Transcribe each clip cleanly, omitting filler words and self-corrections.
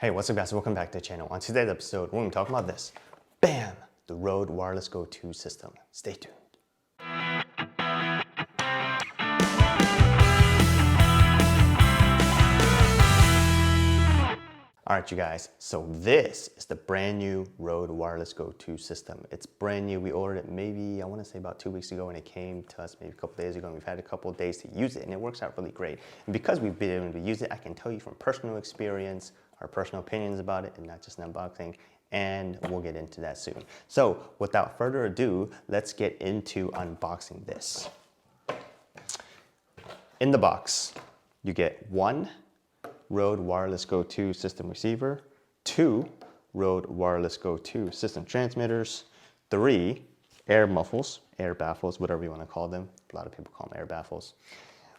Hey, what's up guys? Welcome back to the channel. On today's episode, we're going to be talking about this. Bam! The Rode Wireless Go 2 system. Stay tuned. All right, you guys, so this is the brand new Rode Wireless Go 2 system. It's brand new. We ordered it maybe, I want to say about 2 weeks ago, and it came to us maybe a couple days ago, and we've had a couple of days to use it, and it works out really great. And because we've been able to use it, I can tell you from personal experience, our personal opinions about it, and not just an unboxing, and we'll get into that soon. So without further ado, let's get into unboxing this. In the box, you get one Rode Wireless Go 2 system receiver, 2 Rode Wireless Go 2 system transmitters, 3 air muffles, air baffles, whatever you want to call them. A lot of people call them air baffles.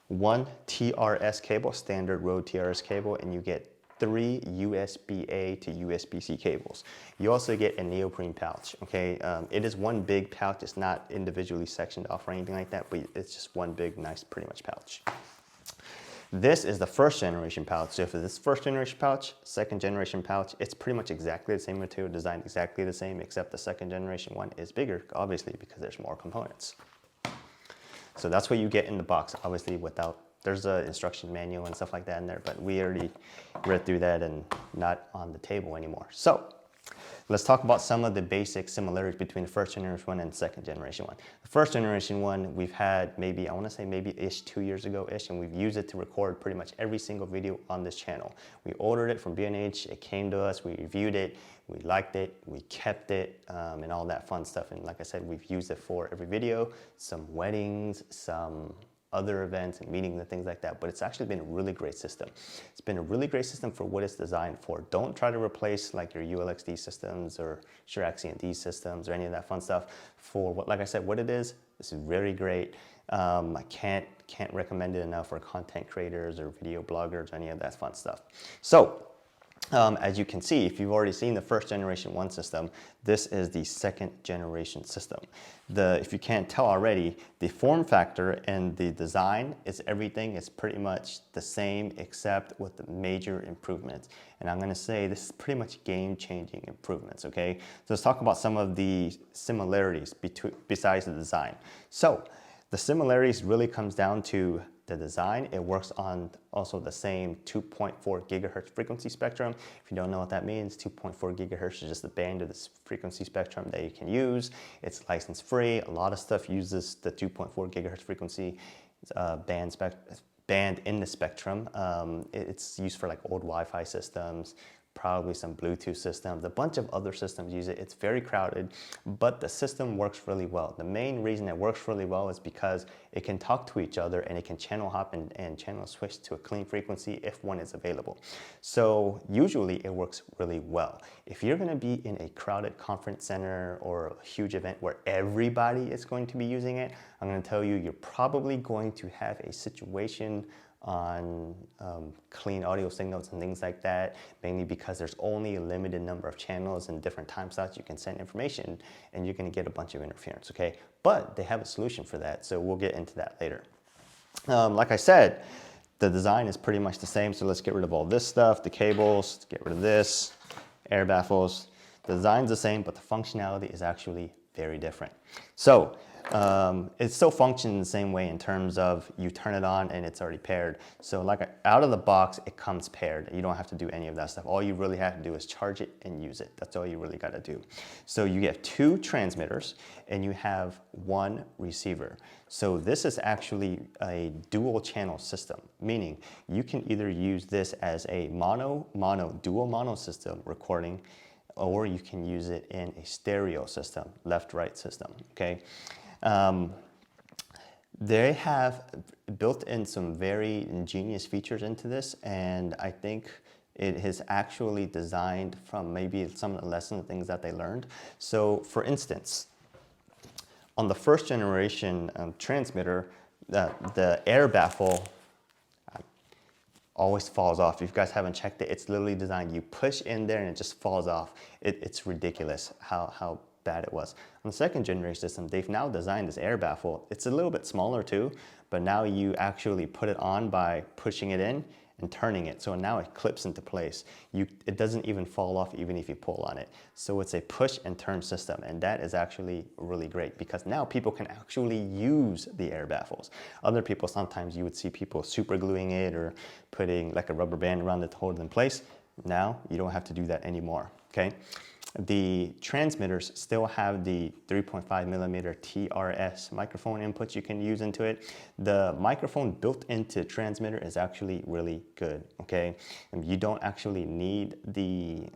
1 TRS cable, standard Rode TRS cable, and you get 3 USB-A to USB-C cables. You also get a neoprene pouch, okay? It is one big pouch. It's not individually sectioned off or anything like that, but it's just one big, nice, pretty much pouch. This is the first generation pouch. So if this first generation pouch, second generation pouch, it's pretty much exactly the same material, designed exactly the same, except the second generation one is bigger, obviously, because there's more components. So that's what you get in the box, obviously there's an instruction manual and stuff like that in there, but we already read through that and not on the table anymore. So let's talk about some of the basic similarities between the first generation one and the second generation one. The first generation one we've had maybe, I want to say maybe-ish 2 years ago-ish, and we've used it to record pretty much every single video on this channel. We ordered it from B&H, it came to us, we reviewed it, we liked it, we kept it, and all that fun stuff. And like I said, we've used it for every video, some weddings, some other events and meetings and things like that, but it's actually been a really great system. It's been a really great system for what it's designed for. Don't try to replace like your ULXD systems or your AXID systems or any of that fun stuff. For what, like I said, what it is, this is very great. I can't recommend it enough for content creators or video bloggers or any of that fun stuff. So as you can see, if you've already seen the first generation one system, this is the second generation system. If you can't tell already, the form factor and the design is everything. It's pretty much the same except with the major improvements. And I'm gonna say this is pretty much game-changing improvements, okay? So let's talk about some of the similarities besides the design. So the similarities really comes down to the design. It works on also the same 2.4 gigahertz frequency spectrum. If you don't know what that means, 2.4 gigahertz is just the band of this frequency spectrum that you can use. It's license free. A lot of stuff uses the 2.4 gigahertz frequency band in the spectrum. It's used for like old Wi-Fi systems, probably some Bluetooth systems, a bunch of other systems use it. It's very crowded, but the system works really well. The main reason it works really well is because it can talk to each other and it can channel hop and channel switch to a clean frequency if one is available. So usually it works really well. If you're gonna be in a crowded conference center or a huge event where everybody is going to be using it, I'm gonna tell you, you're probably going to have a situation on clean audio signals and things like that, mainly because there's only a limited number of channels and different time slots you can send information, and you're gonna get a bunch of interference, okay? But they have a solution for that, so we'll get into that later. Like I said, the design is pretty much the same, so let's get rid of all this stuff, the cables, get rid of this, air baffles. The design's the same, but the functionality is actually very different. So it still functions the same way in terms of you turn it on and it's already paired. So like out of the box, it comes paired. You don't have to do any of that stuff. All you really have to do is charge it and use it. That's all you really got to do. So you get 2 transmitters and you have 1 receiver. So this is actually a dual channel system, meaning you can either use this as a dual mono system recording, or you can use it in a stereo system, left-right system, okay? They have built in some very ingenious features into this, and I think it is actually designed from maybe some of the lessons and things that they learned. So for instance, on the first generation transmitter, the air baffle always falls off. If you guys haven't checked it, it's literally designed, you push in there and it just falls off. It's ridiculous how bad it was. On the second generation system, they've now designed this air baffle. It's a little bit smaller too, but now you actually put it on by pushing it in and turning it. So now it clips into place. It doesn't even fall off even if you pull on it. So it's a push and turn system, and that is actually really great because now people can actually use the air baffles. Other people, sometimes you would see people super gluing it or putting like a rubber band around it to hold it in place. Now you don't have to do that anymore, okay? The transmitters still have the 3.5 millimeter TRS microphone inputs you can use into it. The microphone built into transmitter is actually really good, okay? And you don't actually need the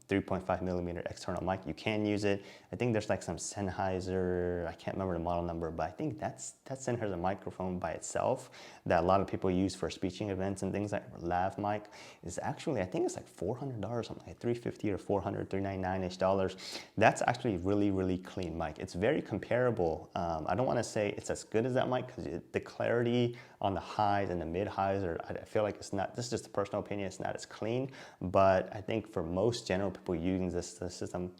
3.5 millimeter external mic. You can use it. I think there's like some Sennheiser, I can't remember the model number, but I think that Sennheiser microphone by itself that a lot of people use for speaking events and things like lav mic is actually, I think it's like $400, something like $350 or $400, $399-ish. That's actually really, really clean mic. It's very comparable. I don't want to say it's as good as that mic because the clarity on the highs and the mid highs I feel like it's not, this is just a personal opinion, it's not as clean, but I think for most general people using this system,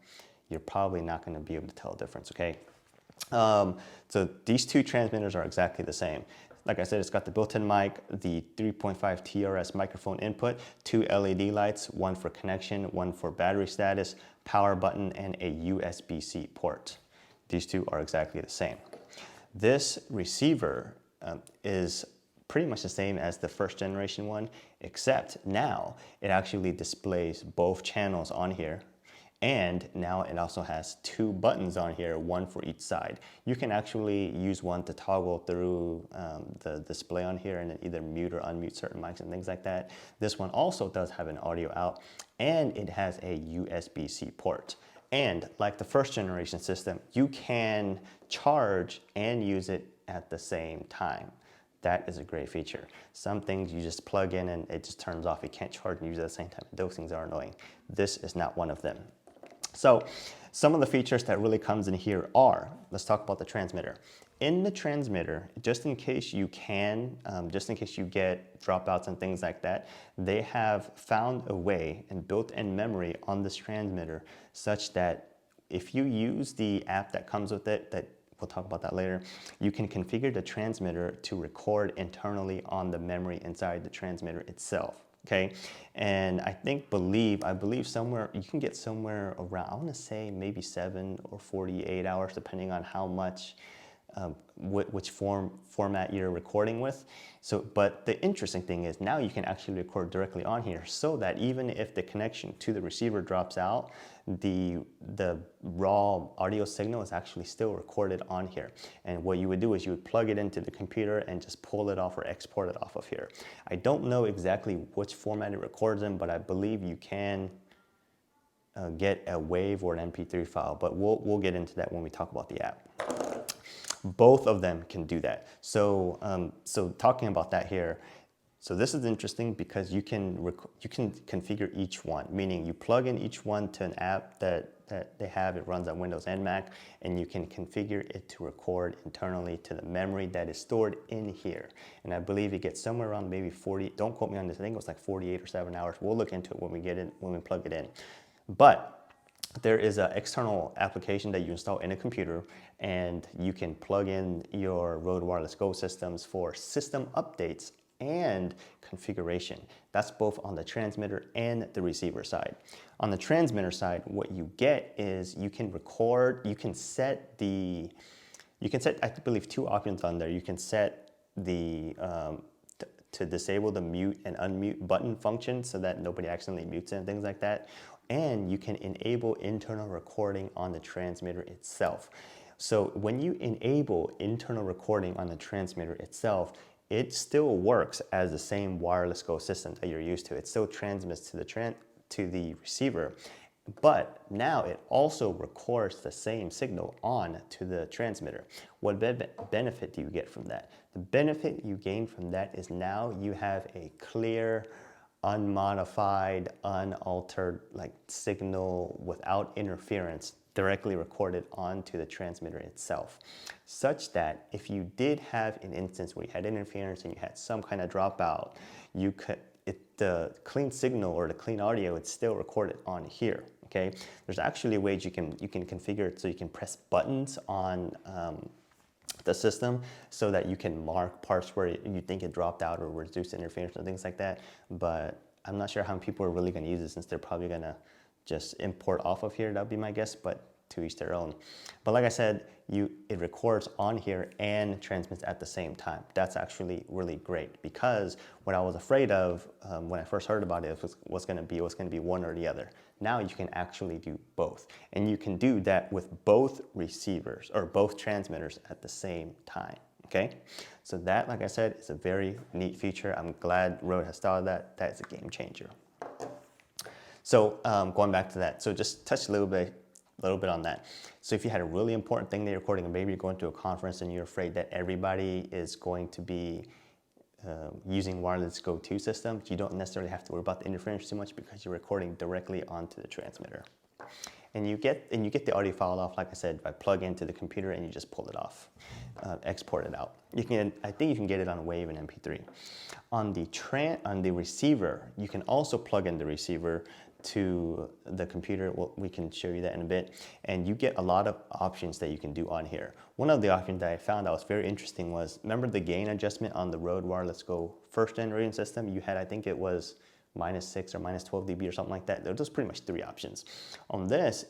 you're probably not going to be able to tell a difference, okay? So these two transmitters are exactly the same. Like I said, it's got the built-in mic, the 3.5 TRS microphone input, 2 LED lights, one for connection, one for battery status, power button, and a USB-C port. These two are exactly the same. This receiver is pretty much the same as the first generation one, except now it actually displays both channels on here. And now it also has 2 buttons on here, one for each side. You can actually use one to toggle through the display on here and then either mute or unmute certain mics and things like that. This one also does have an audio out, and it has a USB-C port. And like the first generation system, you can charge and use it at the same time. That is a great feature. Some things you just plug in and it just turns off. You can't charge and use it at the same time. Those things are annoying. This is not one of them. So some of the features that really comes in here are, let's talk about the transmitter. In the transmitter, just in case you get dropouts and things like that, they have found a way and built in memory on this transmitter such that if you use the app that comes with it, that we'll talk about that later, you can configure the transmitter to record internally on the memory inside the transmitter itself. Okay, and I believe somewhere, you can get somewhere around, I want to say maybe 7 or 48 hours, depending on how much, which format you're recording with. So, but the interesting thing is now you can actually record directly on here so that even if the connection to the receiver drops out, the raw audio signal is actually still recorded on here. And what you would do is you would plug it into the computer and just pull it off or export it off of here. I don't know exactly which format it records in, but I believe you can get a WAV or an MP3 file, but we'll get into that when we talk about the app. Both of them can do that. So, so talking about that here, so this is interesting because you can configure each one, meaning you plug in each one to an app that they have. It runs on Windows and Mac, and you can configure it to record internally to the memory that is stored in here. And I believe it gets somewhere around maybe 40. Don't quote me on this. I think it was like 48 or 7 hours. We'll look into it when we plug it in. But there is an external application that you install in a computer, and you can plug in your Rode Wireless Go systems for system updates and configuration. That's both on the transmitter and the receiver side. On the transmitter side, what you get is you can record, you can set, I believe, 2 options on there. You can set the, to disable the mute and unmute button function so that nobody accidentally mutes it and things like that. And you can enable internal recording on the transmitter itself. So when you enable internal recording on the transmitter itself, it still works as the same wireless Go system that you're used to. It still transmits to the receiver, but now it also records the same signal on to the transmitter. What benefit do you get from that? The benefit you gain from that is now you have a clear, unmodified, unaltered signal without interference directly recorded onto the transmitter itself, such that if you did have an instance where you had interference and you had some kind of dropout, the clean signal or the clean audio, it's still recorded on here. Okay, there's actually ways you can configure it so you can press buttons on the system so that you can mark parts where you think it dropped out or reduced interference and things like that. But I'm not sure how many people are really going to use it, since they're probably going to just import off of here. That would be my guess, but to each their own. But like I said, it records on here and transmits at the same time. That's actually really great, because what I was afraid of when I first heard about it was going to be one or the other. Now you can actually do both, and you can do that with both receivers or both transmitters at the same time. Okay, so that, like I said, is a very neat feature. I'm glad Rode has thought of that. That is a game changer. So going back to that, so just touch a little bit on that. So if you had a really important thing that you're recording, and maybe you're going to a conference and you're afraid that everybody is going to be using wireless Go-To systems, you don't necessarily have to worry about the interference too much, because you're recording directly onto the transmitter. And you get the audio file off, like I said, by plug into the computer and you just pull it off, export it out. I think you can get it on a WAV and MP3. On the receiver, you can also plug in the receiver to the computer. Well, we can show you that in a bit, and you get a lot of options that you can do on here. One of the options that I found that was very interesting was, remember the gain adjustment on the Rode Wireless Go first generation system? You had, I think it was -6 or -12 dB or something like that. There was pretty much 3 options. On this,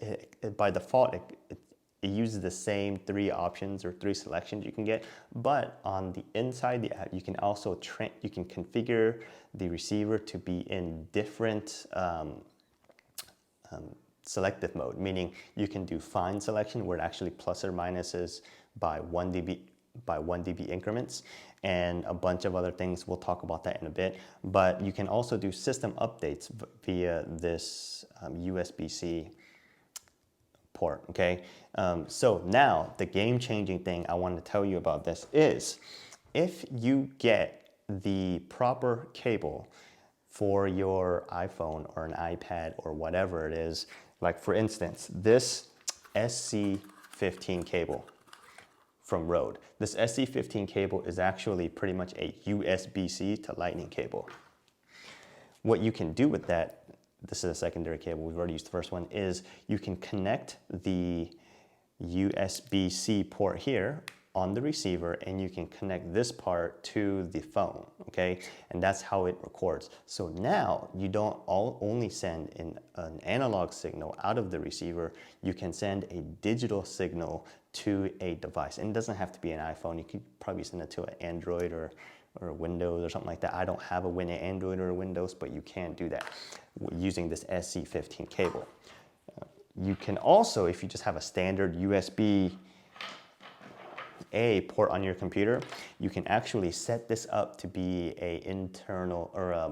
by default, it uses the same 3 options or 3 selections you can get, but on the inside the app, you can also configure the receiver to be in different selective mode, meaning you can do fine selection, where it actually plus or minuses by 1 dB increments, and a bunch of other things. We'll talk about that in a bit. But you can also do system updates via this USB-C port, okay? So now the game-changing thing I want to tell you about this is, if you get the proper cable for your iPhone or an iPad or whatever it is, like for instance, this SC15 cable from Rode. This SC15 cable is actually pretty much a USB-C to Lightning cable. What you can do with that, this is a secondary cable, we've already used the first one, is you can connect the USB-C port here on the receiver, and you can connect this part to the phone, okay? And that's how it records. So now you don't only send in an analog signal out of the receiver, you can send a digital signal to a device. And it doesn't have to be an iPhone. You could probably send it to an Android or Windows or something like that. I don't have a Android or a Windows, but you can do that using this SC15 cable. You can also, if you just have a standard USB-A port on your computer, you can actually set this up to be a internal or a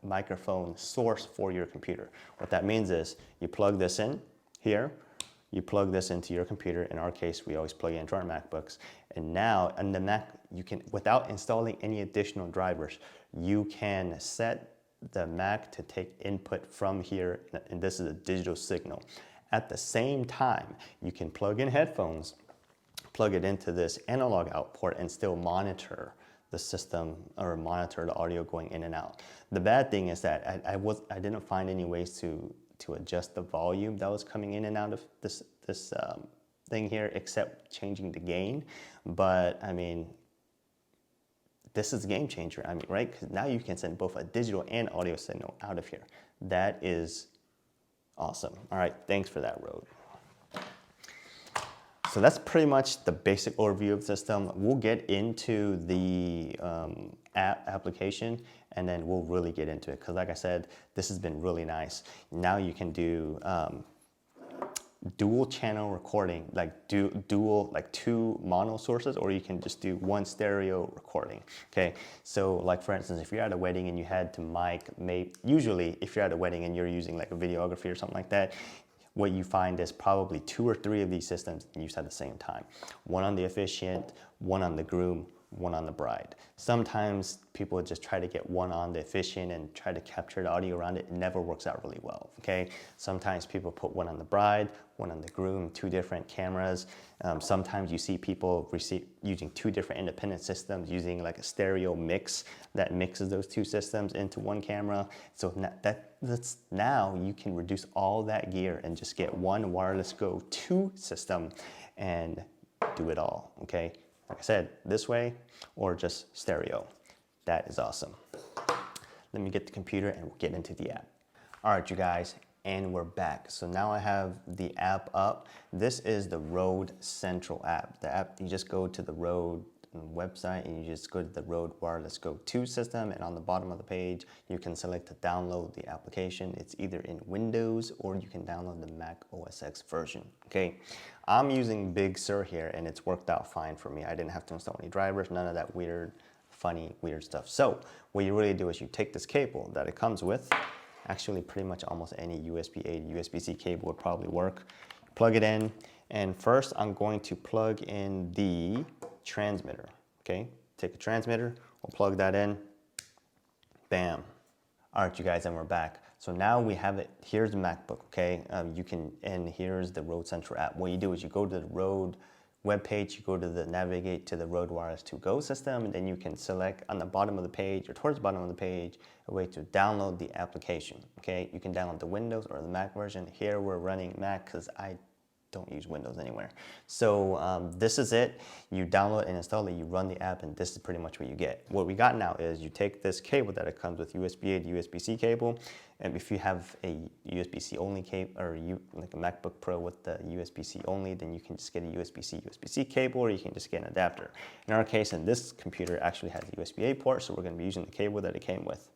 microphone source for your computer. What that means is you plug this in here, you plug this into your computer. In our case, we always plug it into our MacBooks. And now on the Mac, you can, without installing any additional drivers, you can set the Mac to take input from here, and this is a digital signal. At the same time, you can plug in headphones, plug it into this analog out port, and still monitor the system or monitor the audio going in and out. The bad thing is that I didn't find any ways to adjust the volume that was coming in and out of this thing here, except changing the gain. But I mean, this is a game changer. I mean, right? Because now you can send both a digital and audio signal out of here. That is awesome. All right, thanks for that, Rode. So that's pretty much the basic overview of the system. We'll get into the application, and then we'll really get into it. Because like I said, this has been really nice. Now you can do dual channel recording, like dual, like 2 mono sources, or you can just do 1 stereo recording. Okay, so like for instance, if you're at a wedding and you had to mic, usually if you're at a wedding and you're using like a videography or something like that, what you find is probably 2 or 3 of these systems used at the same time. 1 on the officiant, 1 on the groom, 1 on the bride. Sometimes people just try to get 1 on the officiant and try to capture the audio around it. It never works out really well, okay? Sometimes people put 1 on the bride, 1 on the groom, 2 different cameras. Sometimes you see people using 2 different independent systems, using like a stereo mix that mixes those 2 systems into 1 camera. So now you can reduce all that gear and just get 1 wireless Go 2 system and do it all, okay? like I said, this way or just stereo. That is awesome. Let me get the computer and we'll get into the app. All right, you guys, and we're back. So now I have the app up. This is the Rode Central app. The app, you just go to the Rode website and you just go to the Rode Wireless Go 2 system, and on the bottom of the page, you can select to download the application. It's either in Windows or you can download the Mac OS X version, okay? I'm using Big Sur here and it's worked out fine for me. I didn't have to install any drivers, none of that weird, funny, weird stuff. So what you really do is you take this cable that it comes with, actually pretty much almost any USB-A to USB-C cable would probably work, plug it in, and first I'm going to plug in the transmitter, okay? Take a transmitter, we'll plug that in, bam. All right, you guys, and we're back. So now we have it, here's the MacBook, okay? And here's the Rode Central app. What you do is you go to the Rode webpage, you go to the navigate to the Rode Wireless 2 Go system, and then you can select on the bottom of the page or towards the bottom of the page a way to download the application, okay? You can download the Windows or the Mac version. Here we're running Mac because I don't use Windows anywhere. So this is it. You download and install it, you run the app, and this is pretty much what you get. What we got now is you take this cable that it comes with, USB-A to USB-C cable, and if you have a USB-C only cable, or like a MacBook Pro with the USB-C only, then you can just get a USB-C, USB-C cable, or you can just get an adapter. In our case, in this computer actually has a USB-A port, so we're gonna be using the cable that it came with.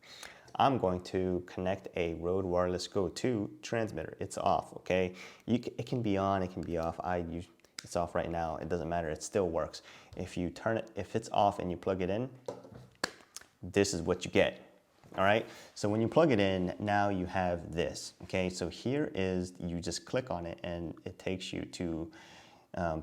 I'm going to connect a Rode Wireless Go 2 transmitter. It's off, okay? It can be on, it can be off. It's off right now, it doesn't matter, it still works. If you turn it, if it's off and you plug it in, this is what you get, all right? So when you plug it in, now you have this, okay? So here is, you just click on it and it takes you to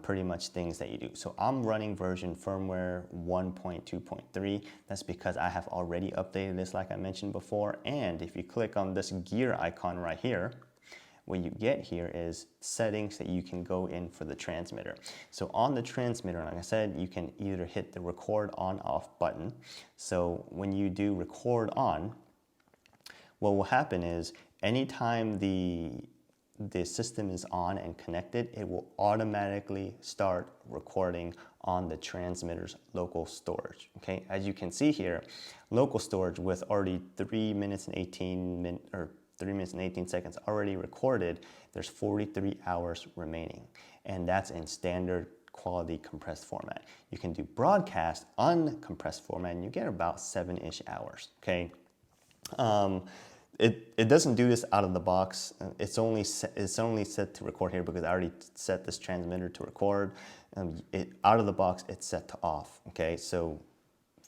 pretty much things that you do. So I'm running version firmware 1.2.3. That's because I have already updated this like I mentioned before. And if you click on this gear icon right here, what you get here is settings that you can go in for the transmitter. So on the transmitter, like I said, you can either hit the record on off button. So when you do record on, what will happen is anytime the system is on and connected, it will automatically start recording on the transmitter's local storage, okay? As you can see here, local storage with already 3 minutes and 18 seconds already recorded, there's 43 hours remaining, and that's in standard quality compressed format. You can do broadcast uncompressed format and you get about 7-ish hours, okay? It doesn't do this out of the box. It's only set to record here because I already set this transmitter to record. Out of the box, it's set to off, okay? So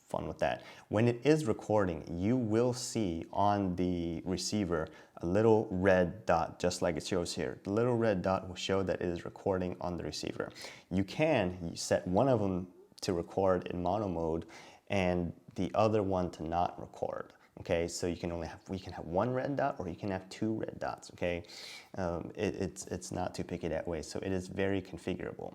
fun with that. When it is recording, you will see on the receiver a little red dot, just like it shows here. The little red dot will show that it is recording on the receiver. You can set one of them to record in mono mode and the other one to not record. Okay, so we can have one red dot or you can have 2 red dots, okay? It's not too picky that way, so it is very configurable.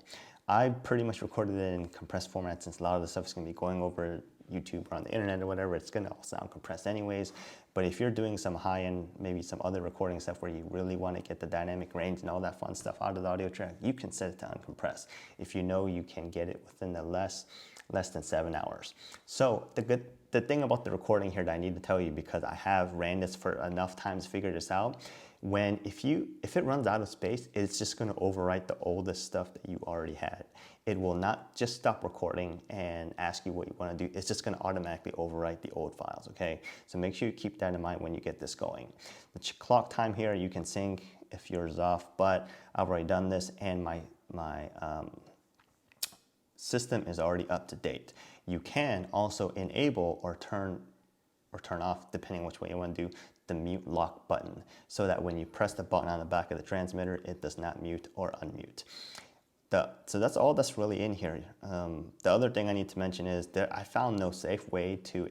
I pretty much recorded it in compressed format since a lot of the stuff is gonna be going over YouTube or on the internet or whatever, it's gonna all sound compressed anyways. But if you're doing some high-end, maybe some other recording stuff where you really wanna get the dynamic range and all that fun stuff out of the audio track, you can set it to uncompressed if you know you can get it within the less than 7 hours. So the thing about the recording here that I need to tell you, because I have ran this for enough times to figure this out, if it runs out of space, it's just gonna overwrite the oldest stuff that you already had. It will not just stop recording and ask you what you wanna do, it's just gonna automatically overwrite the old files, okay? So make sure you keep that in mind when you get this going. The clock time here, you can sync if yours is off, but I've already done this and my system is already up to date. You can also enable or turn off, depending which way you want to do, the mute lock button, so that when you press the button on the back of the transmitter, it does not mute or unmute. So that's all that's really in here. The other thing I need to mention is that I found no safe way to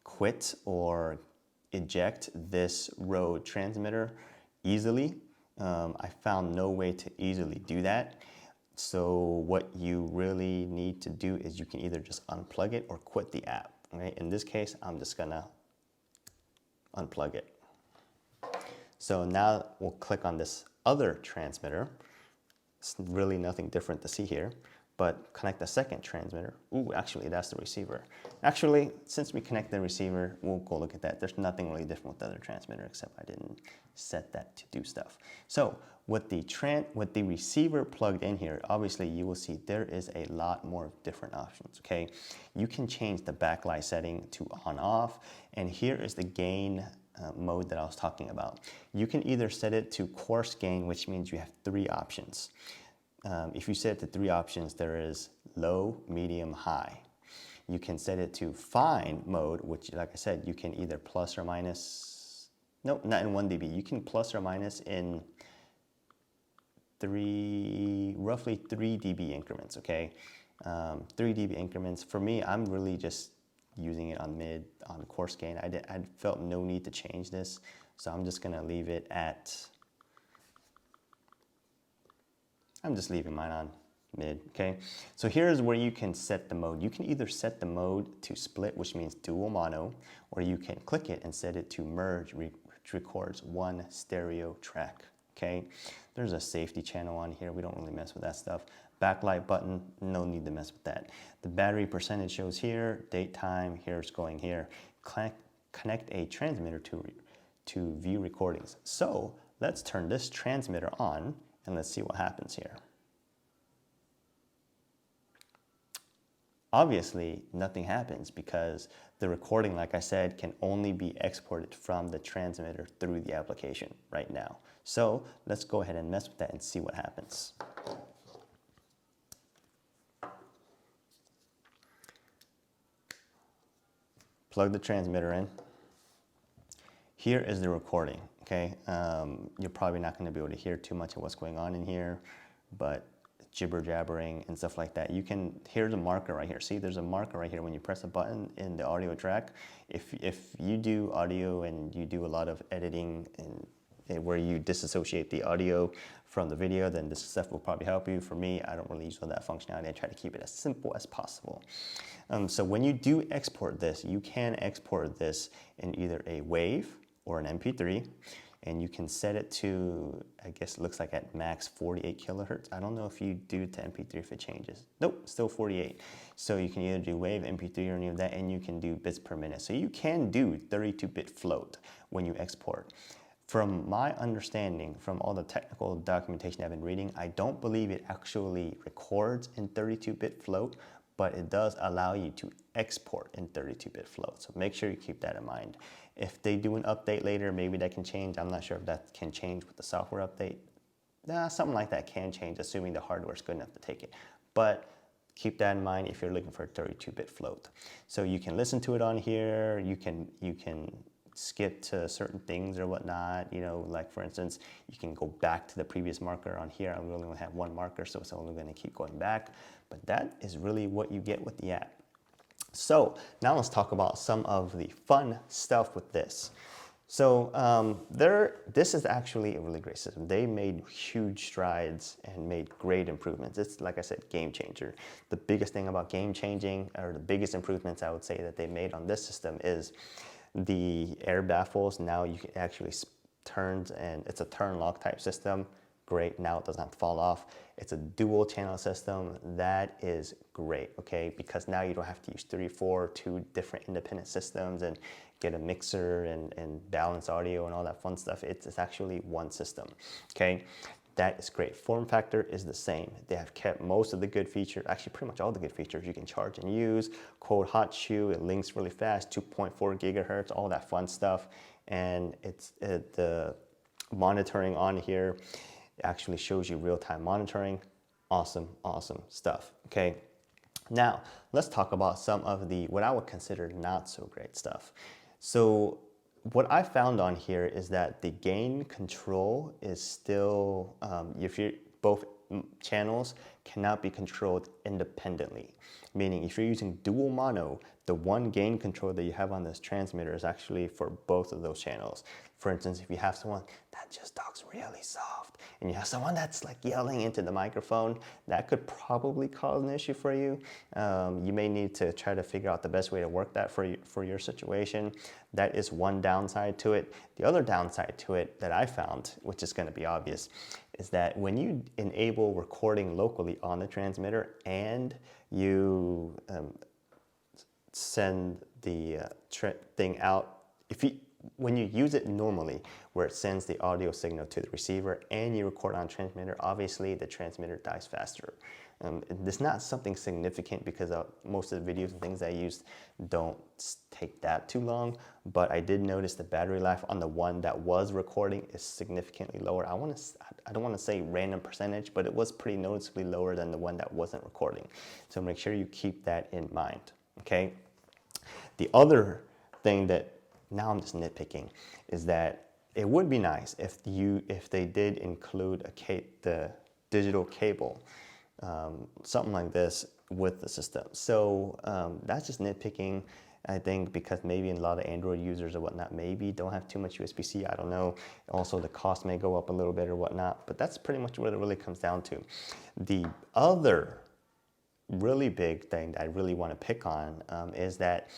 quit or eject this Rode transmitter easily. I found no way to easily do that. So what you really need to do is you can either just unplug it or quit the app. Okay? In this case, I'm just gonna unplug it. So now we'll click on this other transmitter. It's really nothing different to see here. but connect the second transmitter. Ooh, actually, that's the receiver. Actually, since we connect the receiver, we'll go look at that. There's nothing really different with the other transmitter except I didn't set that to do stuff. So with the receiver plugged in here, obviously you will see there is a lot more different options, okay? You can change the backlight setting to on off, and here is the gain mode that I was talking about. You can either set it to coarse gain, which means you have 3 options. If you set it to 3 options, there is low, medium, high. You can set it to fine mode, which, like I said, you can either plus or minus, no, not in 1 dB. You can plus or minus in roughly 3 dB increments, okay? 3 dB increments. For me, I'm really just using it on coarse gain. I felt no need to change this, so I'm just gonna leave it at, I'm just leaving mine on mid, okay? So here's where you can set the mode. You can either set the mode to split, which means dual mono, or you can click it and set it to merge, which records 1 stereo track, okay? There's a safety channel on here. We don't really mess with that stuff. Backlight button, no need to mess with that. The battery percentage shows here, date, time, here's going here. Connect a transmitter to view recordings. So let's turn this transmitter on and let's see what happens here. Obviously, nothing happens because the recording, like I said, can only be exported from the transmitter through the application right now. So let's go ahead and mess with that and see what happens. Plug the transmitter in. Here is the recording, okay? You're probably not gonna be able to hear too much of what's going on in here, but jibber jabbering and stuff like that. Here's a marker right here. See, there's a marker right here when you press a button in the audio track. If you do audio and you do a lot of editing and where you disassociate the audio from the video, then this stuff will probably help you. For me, I don't really use all that functionality. I try to keep it as simple as possible. So when you do export this, you can export this in either a WAV or an MP3. And you can set it to, I guess it looks like at max 48 kilohertz. I don't know if you do to MP3 if it changes. Nope, still 48. So you can either do WAV, MP3, or any of that, and you can do bits per minute. So you can do 32-bit float when you export. From my understanding, from all the technical documentation I've been reading, I don't believe it actually records in 32-bit float, but it does allow you to export in 32-bit float. So make sure you keep that in mind. If they do an update later, maybe that can change. I'm not sure if that can change with the software update. Something like that can change, assuming the hardware is good enough to take it. But keep that in mind if you're looking for a 32-bit float. So you can listen to it on here. You can skip to certain things or whatnot. You know, like for instance, you can go back to the previous marker on here. I really only have 1 marker, so it's only going to keep going back. But that is really what you get with the app. So now let's talk about some of the fun stuff with this. So this is actually a really great system. They made huge strides and made great improvements. It's, like I said, game changer. The biggest thing about game changing, or the biggest improvements I would say that they made on this system, is the air baffles. Now you can actually turn, and it's a turn lock type system. Great, now it doesn't have to fall off. It's a dual channel system. That is great, okay? Because now you don't have to use 2 different independent systems and get a mixer and balance audio and all that fun stuff. It's actually one system, okay? That is great. Form factor is the same. They have kept most of the good features, actually pretty much all the good features. You can charge and use, cold hot shoe, it links really fast, 2.4 gigahertz, all that fun stuff. And the monitoring on here actually shows you real-time monitoring. Awesome, awesome stuff, okay? Now, let's talk about some of the, what I would consider not so great stuff. So what I found on here is that the gain control is still, both channels cannot be controlled independently. Meaning if you're using dual mono, the one gain control that you have on this transmitter is actually for both of those channels. For instance, if you have someone that just talks really soft and you have someone that's like yelling into the microphone, that could probably cause an issue for you. You may need to try to figure out the best way to work that for your situation. That is one downside to it. The other downside to it that I found, which is going to be obvious, is that when you enable recording locally on the transmitter and you send the thing out, when you use it normally, where it sends the audio signal to the receiver and you record on transmitter, obviously the transmitter dies faster. It's not something significant because most of the videos and things I used don't take that too long, but I did notice the battery life on the one that was recording is significantly lower. I don't want to say random percentage, but it was pretty noticeably lower than the one that wasn't recording. So make sure you keep that in mind, okay? The other thing that, now I'm just nitpicking, is that it would be nice if they did include the digital cable, something like this with the system. So that's just nitpicking, I think, because maybe a lot of Android users or whatnot maybe don't have too much USB-C, I don't know. Also, the cost may go up a little bit or whatnot, but that's pretty much what it really comes down to. The other really big thing that I really want to pick on is that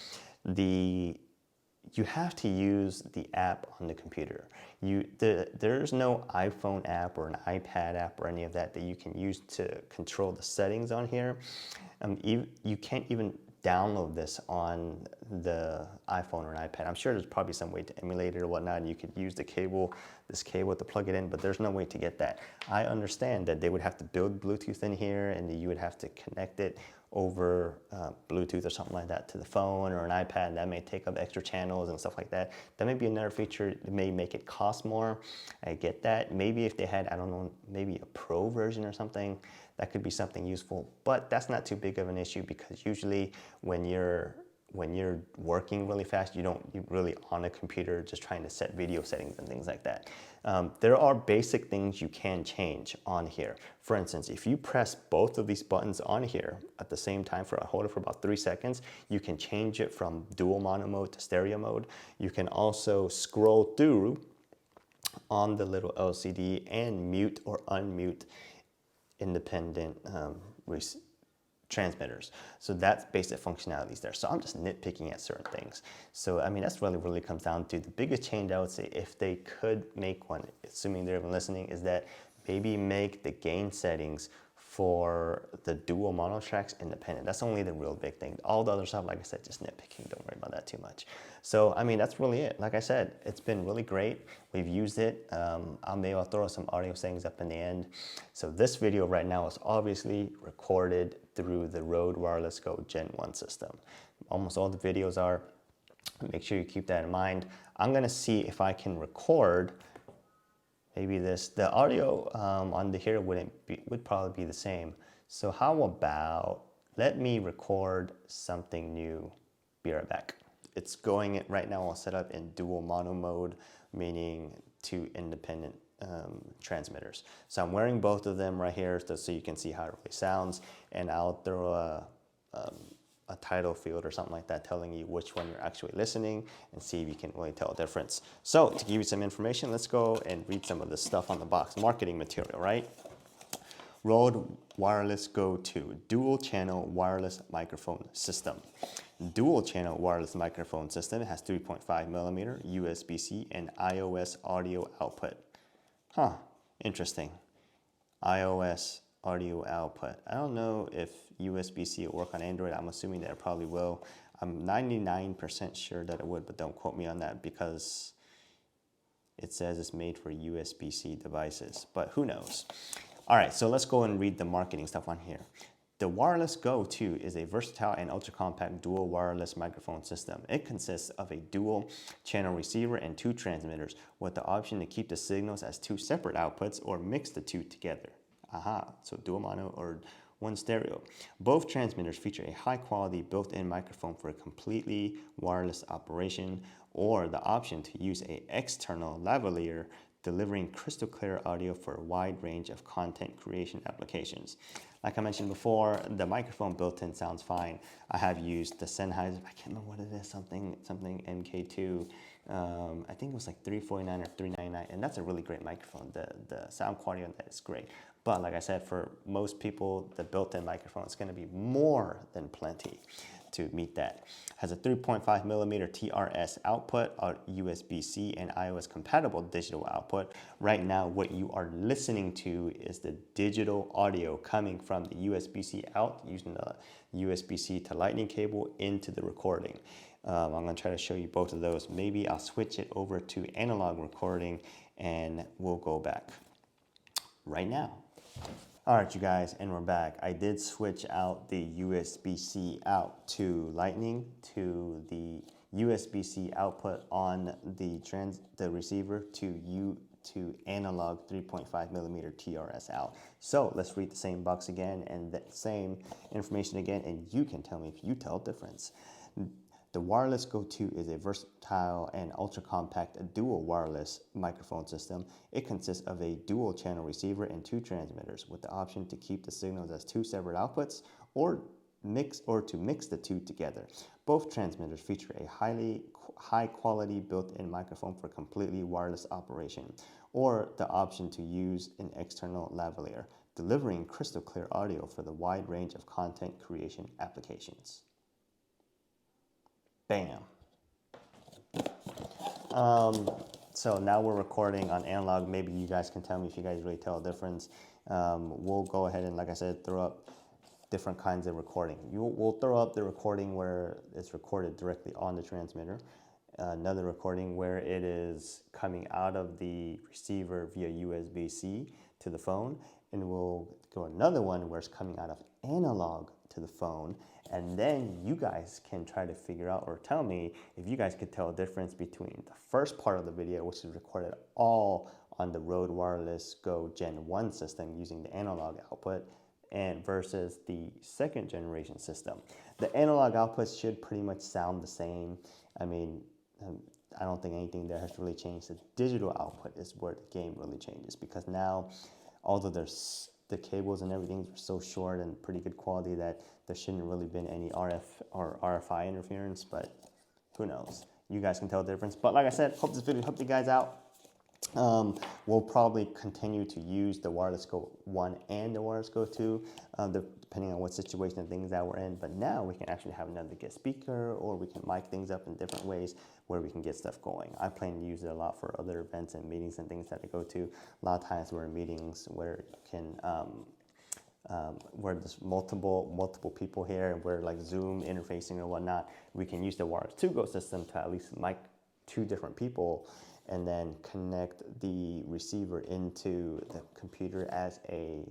you have to use the app on the computer. There's no iPhone app or an iPad app or any of that you can use to control the settings on here. You can't even download this on the iPhone or an iPad. I'm sure there's probably some way to emulate it or whatnot, and you could use this cable to plug it in, but there's no way to get that. I understand that they would have to build Bluetooth in here and you would have to connect it over Bluetooth or something like that to the phone or an iPad. That may take up extra channels and stuff like that. That may be another feature that may make it cost more. I get that. Maybe if they had, I don't know, maybe a pro version or something, that could be something useful, but that's not too big of an issue because usually when you're working really fast, you're really on a computer just trying to set video settings and things like that. There are basic things you can change on here. For instance, if you press both of these buttons on here at the same time hold it for about 3 seconds, you can change it from dual mono mode to stereo mode. You can also scroll through on the little LCD and mute or unmute independent transmitters. So that's basic functionalities there. So I'm just nitpicking at certain things. So I mean, that's really comes down to the biggest change I would say, if they could make one, assuming they're even listening, is that maybe make the gain settings for the dual mono tracks independent. That's only the real big thing. All the other stuff, like I said, just nitpicking. Don't worry about that too much. So, I mean, that's really it. Like I said, it's been really great. We've used it. I'll throw some audio settings up in the end. So this video right now is obviously recorded through the Rode Wireless Go Gen 1 system. Almost all the videos are. Make sure you keep that in mind. I'm gonna see if I can record maybe the audio on the here would probably be the same. So how about, let me record something new. Be right back. It's going right now all set up in dual mono mode, meaning 2 independent transmitters. So I'm wearing both of them right here so you can see how it really sounds, and I'll throw a title field or something like that telling you which one you're actually listening and see if you can really tell a difference. So to give you some information, let's go and read some of the stuff on the box. Marketing material, right? Rode Wireless Go 2 dual channel wireless microphone system. Dual channel wireless microphone system has 3.5mm USB-C and iOS audio output. Huh, interesting. iOS audio output. I don't know if USB-C will work on Android. I'm assuming that it probably will. I'm 99% sure that it would, but don't quote me on that because it says it's made for USB-C devices, but who knows? All right, so let's go and read the marketing stuff on here. The Wireless Go 2 is a versatile and ultra-compact dual wireless microphone system. It consists of a dual channel receiver and 2 transmitters with the option to keep the signals as 2 separate outputs or mix the 2 together. Aha, so dual mono or 1 stereo. Both transmitters feature a high-quality built-in microphone for a completely wireless operation, or the option to use an external lavalier delivering crystal clear audio for a wide range of content creation applications. Like I mentioned before, the microphone built-in sounds fine. I have used the Sennheiser, I can't remember what it is, something MK2. I think it was like $349 or $399, and that's a really great microphone. The sound quality on that is great. But like I said, for most people, the built-in microphone is going to be more than plenty to meet that. Has a 3.5 millimeter TRS output, USB-C and iOS compatible digital output. Right now, what you are listening to is the digital audio coming from the USB-C out using the USB-C to lightning cable into the recording. I'm going to try to show you both of those. Maybe I'll switch it over to analog recording and we'll go back right now. All right, you guys, and we're back. I did switch out the USB-C out to lightning to the USB-C output on the receiver to analog 3.5 millimeter TRS out. So let's read the same box again and the same information again, and you can tell me if you tell difference. The Wireless Go 2 is a versatile and ultra-compact dual wireless microphone system. It consists of a dual-channel receiver and 2 transmitters with the option to keep the signals as 2 separate outputs or to mix the 2 together. Both transmitters feature a high-quality built-in microphone for completely wireless operation, or the option to use an external lavalier, delivering crystal clear audio for the wide range of content creation applications. Bam. So now we're recording on analog. Maybe you guys can tell me if you guys really tell a difference. We'll go ahead and, like I said, throw up different kinds of recording. We'll throw up the recording where it's recorded directly on the transmitter. Another recording where it is coming out of the receiver via USB-C to the phone. And we'll go another one where it's coming out of analog to the phone. And then you guys can try to figure out or tell me if you guys could tell a difference between the first part of the video, which is recorded all on the Rode Wireless Go Gen 1 system using the analog output, and versus the second generation system. The analog outputs should pretty much sound the same. I mean, I don't think anything there has really changed. The digital output is where the game really changes, because now, although there's the cables and everything are so short and pretty good quality that there shouldn't really been any RF or RFI interference, but who knows? You guys can tell the difference. But like I said, hope this video helped you guys out. We'll probably continue to use the Wireless Go 1 and the Wireless Go 2, depending on what situation and things that we're in. But now we can actually have another guest speaker, or we can mic things up in different ways where we can get stuff going. I plan to use it a lot for other events and meetings and things that I go to. A lot of times we're in meetings where you can, where there's multiple people here, and we're like Zoom interfacing or whatnot. We can use the Wireless 2 Go system to at least mic 2 different people, and then connect the receiver into the computer as a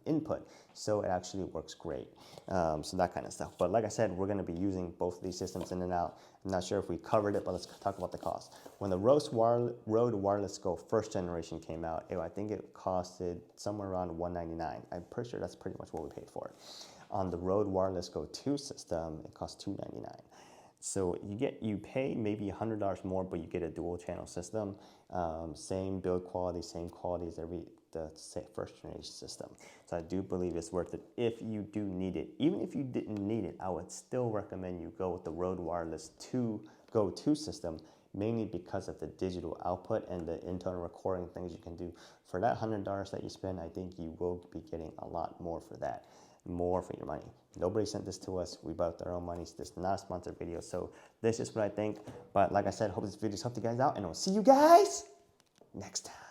input. So it actually works great. So that kind of stuff. But like I said, we're gonna be using both of these systems in and out. I'm not sure if we covered it, but let's talk about the cost. When the Rode Wireless Go first generation came out, I think it costed somewhere around $199. I'm pretty sure that's pretty much what we paid for it. On the Rode Wireless Go 2 system, it costs $299. So you pay maybe $100 more, but you get a dual channel system. Same build quality, same quality as the first generation system. So I do believe it's worth it if you do need it. Even if you didn't need it, I would still recommend you go with the Rode Wireless Go 2 system, mainly because of the digital output and the internal recording things you can do. For that $100 that you spend, I think you will be getting a lot more for that. More for your money. Nobody sent this to us. We bought their own money. So this is not a sponsored video. So this is what I think. But like I said, hope this video helped you guys out, and I'll see you guys next time.